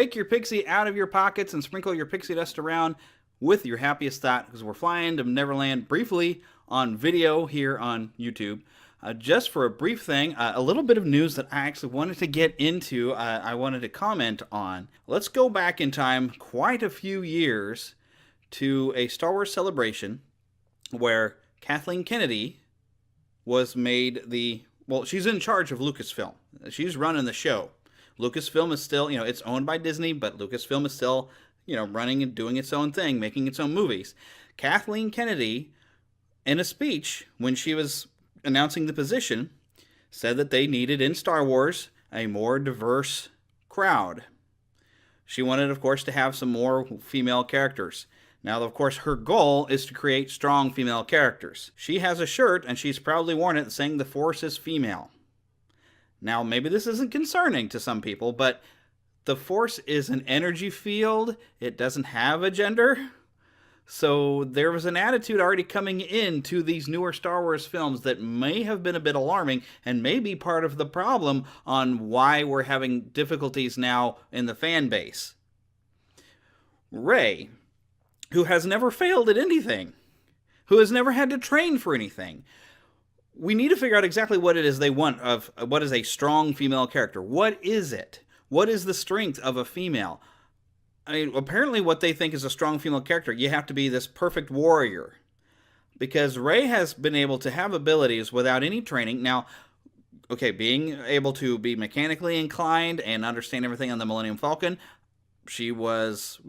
take your pixie out of your pockets and sprinkle your pixie dust around with your happiest thought, because we're flying to Neverland briefly on video here on YouTube. Just for a brief thing, a little bit of news that I actually wanted to get into, I wanted to comment on. Let's go back in time quite a few years to a Star Wars Celebration where Kathleen Kennedy was made she's in charge of Lucasfilm. She's running the show. Lucasfilm is still, it's owned by Disney, but Lucasfilm is still, running and doing its own thing, making its own movies. Kathleen Kennedy, in a speech when she was announcing the position, said that they needed in Star Wars a more diverse crowd. She wanted, of course, to have some more female characters. Now, of course, her goal is to create strong female characters. She has a shirt, and she's proudly worn it, saying the Force is female. Now, maybe this isn't concerning to some people, but the Force is an energy field. It doesn't have a gender. So there was an attitude already coming into these newer Star Wars films that may have been a bit alarming and may be part of the problem on why we're having difficulties now in the fan base. Rey, who has never failed at anything, who has never had to train for anything. We need to figure out exactly what it is they want of what is a strong female character. What is it? What is the strength of a female? I mean, apparently what they think is a strong female character, you have to be this perfect warrior. Because Rey has been able to have abilities without any training. Now, okay, being able to be mechanically inclined and understand everything on the Millennium Falcon, she was,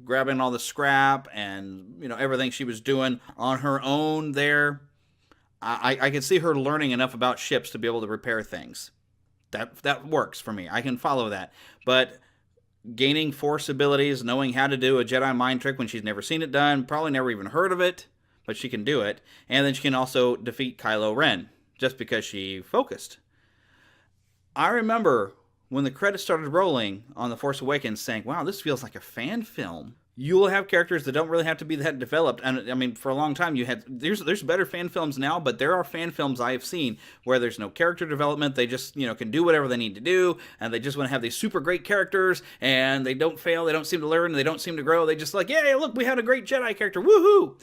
grabbing all the scrap and, everything she was doing on her own there. I could see her learning enough about ships to be able to repair things. That works for me. I can follow that. But gaining Force abilities, knowing how to do a Jedi mind trick when she's never seen it done, probably never even heard of it, but she can do it. And then she can also defeat Kylo Ren, just because she focused. I remember when the credits started rolling on The Force Awakens saying, wow, this feels like a fan film. You will have characters that don't really have to be that developed. And I mean, for a long time, there's better fan films now, but there are fan films I have seen where there's no character development. They just, can do whatever they need to do. And they just want to have these super great characters, and they don't fail. They don't seem to learn. They don't seem to grow. They just like, yeah, look, we had a great Jedi character. Woohoo!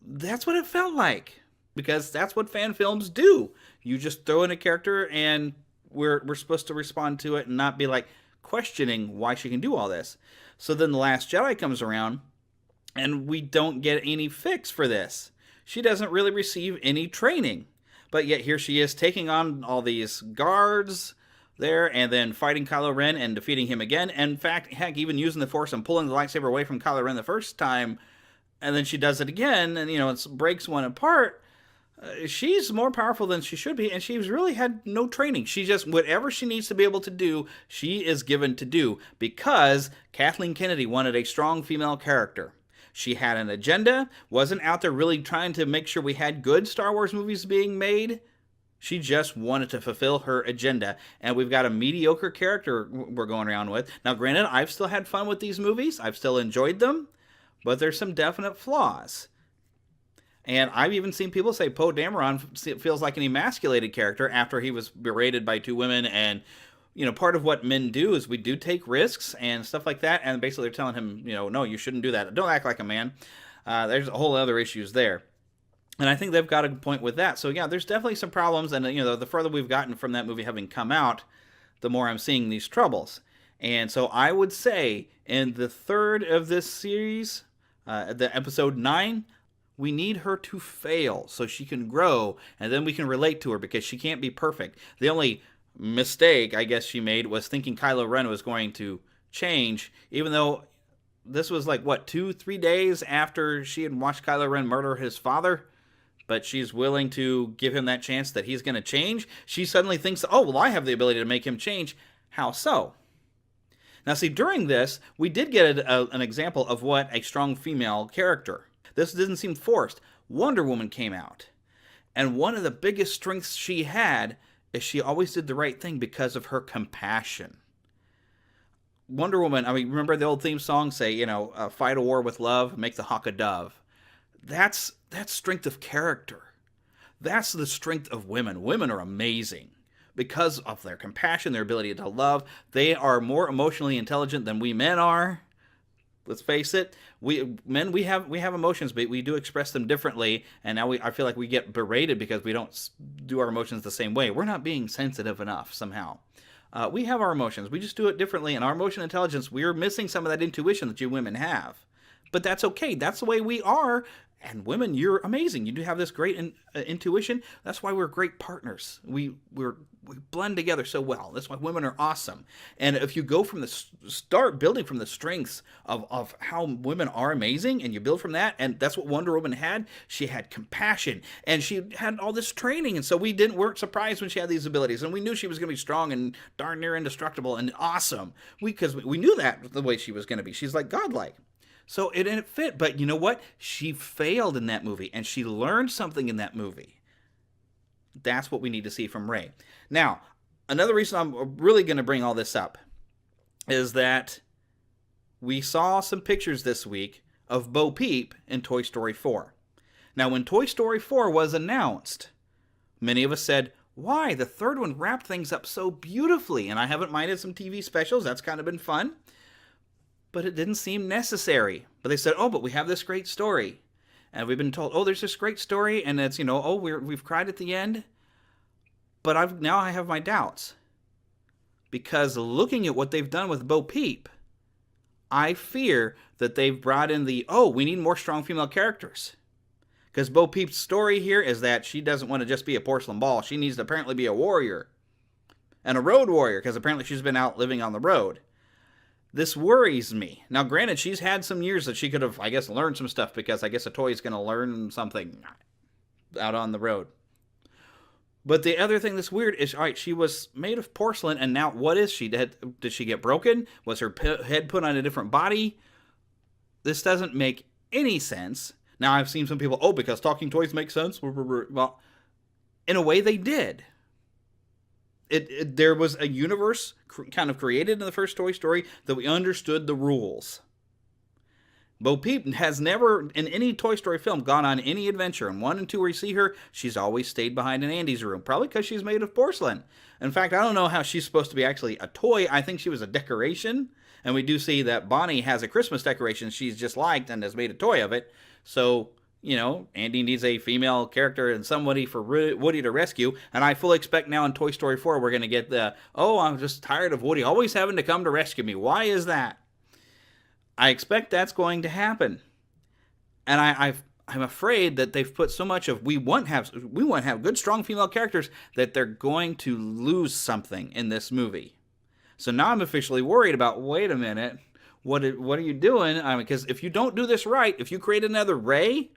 That's what it felt like, because that's what fan films do. You just throw in a character and we're supposed to respond to it and not be like questioning why she can do all this. So then The Last Jedi comes around, and we don't get any fix for this. She doesn't really receive any training. But yet here she is taking on all these guards there, and then fighting Kylo Ren and defeating him again. And in fact, heck, even using the Force and pulling the lightsaber away from Kylo Ren the first time, and then she does it again, and it breaks one apart. She's more powerful than she should be, and she's really had no training. She just, whatever she needs to be able to do, she is given to do, because Kathleen Kennedy wanted a strong female character. She had an agenda, wasn't out there really trying to make sure we had good Star Wars movies being made. She just wanted to fulfill her agenda, and we've got a mediocre character we're going around with. Now, granted, I've still had fun with these movies. I've still enjoyed them, but there's some definite flaws. And I've even seen people say Poe Dameron feels like an emasculated character after he was berated by two women. And, part of what men do is we do take risks and stuff like that. And basically they're telling him, no, you shouldn't do that. Don't act like a man. There's a whole other issues there. And I think they've got a point with that. So, yeah, there's definitely some problems. And, the further we've gotten from that movie having come out, the more I'm seeing these troubles. And so I would say in the third of this series, the episode 9, we need her to fail so she can grow, and then we can relate to her, because she can't be perfect. The only mistake, I guess, she made was thinking Kylo Ren was going to change, even though this was like, 2-3 days after she had watched Kylo Ren murder his father, but she's willing to give him that chance that he's going to change. She suddenly thinks, oh, well, I have the ability to make him change. How so? Now, see, during this, we did get an example of what a strong female character. This didn't seem forced. Wonder Woman came out. And one of the biggest strengths she had is she always did the right thing because of her compassion. Wonder Woman, remember the old theme song, say, fight a war with love, make the hawk a dove. That's strength of character. That's the strength of women. Women are amazing. because of their compassion, their ability to love. They are more emotionally intelligent than we men are. Let's face it. We men, we have emotions, but we do express them differently. And now I feel like we get berated because we don't do our emotions the same way. We're not being sensitive enough somehow. We have our emotions. We just do it differently. And our emotional intelligence, we're missing some of that intuition that you women have. But that's okay. That's the way we are. And women, you're amazing. You do have this great intuition. That's why we're great partners. We blend together so well. That's why women are awesome. And if you go from the start building from the strengths of how women are amazing, and you build from that, and that's what Wonder Woman had. She had compassion, and she had all this training, and so weren't surprised when she had these abilities, and we knew she was going to be strong and darn near indestructible and awesome. Because we knew that the way she was going to be. She's like godlike. So it fit, but you know what? She failed in that movie, and she learned something in that movie. That's what we need to see from Rey. Now, another reason I'm really going to bring all this up is that we saw some pictures this week of Bo Peep in Toy Story 4. Now, when Toy Story 4 was announced, many of us said, why? The third one wrapped things up so beautifully, and I haven't minded some TV specials. That's kind of been fun. But it didn't seem necessary. But they said, oh, but we have this great story. And we've been told, oh, there's this great story, and it's, oh, we've cried at the end. But now I have my doubts. Because looking at what they've done with Bo Peep, I fear that they've brought in we need more strong female characters. Because Bo Peep's story here is that she doesn't want to just be a porcelain ball. She needs to apparently be a warrior. And a road warrior, because apparently she's been out living on the road. This worries me. Now, granted, she's had some years that she could have, I guess, learned some stuff, because I guess a toy is going to learn something out on the road. But the other thing that's weird is, all right, she was made of porcelain, and now what is she? Did she get broken? Was her head put on a different body? This doesn't make any sense. Now, I've seen some people, because talking toys make sense. Well, in a way, they did. There was a universe kind of created in the first Toy Story that we understood the rules. Bo Peep has never, in any Toy Story film, gone on any adventure. In 1 and 2 where you see her, she's always stayed behind in Andy's room. Probably because she's made of porcelain. In fact, I don't know how she's supposed to be actually a toy. I think she was a decoration. And we do see that Bonnie has a Christmas decoration she's just liked and has made a toy of it. So, Andy needs a female character and somebody for Woody to rescue. And I fully expect now in Toy Story 4 we're going to get I'm just tired of Woody always having to come to rescue me. Why is that? I expect that's going to happen. And I'm afraid that they've put so much of we want to have good, strong female characters that they're going to lose something in this movie. So now I'm officially worried about, wait a minute, what are you doing? Because if you don't do this right, if you create another Rey,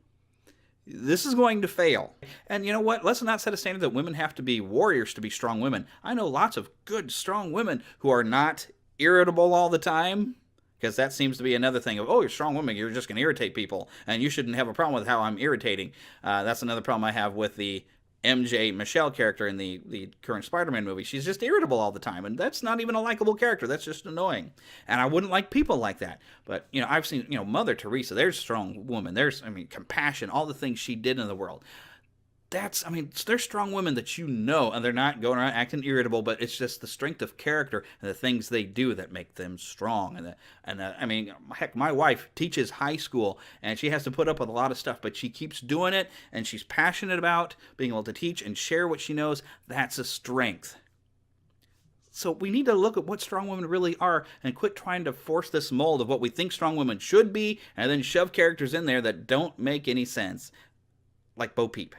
this is going to fail. And you know what? Let's not set a standard that women have to be warriors to be strong women. I know lots of good, strong women who are not irritable all the time. Because that seems to be another thing of, you're a strong woman, you're just going to irritate people. And you shouldn't have a problem with how I'm irritating. That's another problem I have with the MJ Michelle character in the current Spider-Man movie. She's just irritable all the time, and that's not even a likable character. That's just annoying. And I wouldn't like people like that. But, I've seen, Mother Teresa, there's a strong woman. There's, compassion, all the things she did in the world. There's strong women that and they're not going around acting irritable, but it's just the strength of character and the things they do that make them strong. Heck, my wife teaches high school, and she has to put up with a lot of stuff, but she keeps doing it, and she's passionate about being able to teach and share what she knows. That's a strength. So we need to look at what strong women really are and quit trying to force this mold of what we think strong women should be, and then shove characters in there that don't make any sense, like Bo Peep.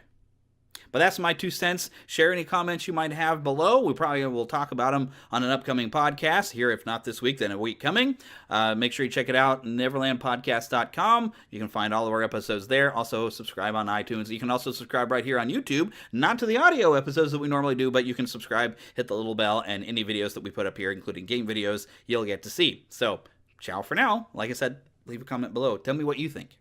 But that's my 2 cents. Share any comments you might have below. We probably will talk about them on an upcoming podcast here, if not this week, then a week coming. Make sure you check it out, neverlandpodcast.com. You can find all of our episodes there. Also, subscribe on iTunes. You can also subscribe right here on YouTube, not to the audio episodes that we normally do, but you can subscribe, hit the little bell, and any videos that we put up here, including game videos, you'll get to see. So, ciao for now. Like I said, leave a comment below. Tell me what you think.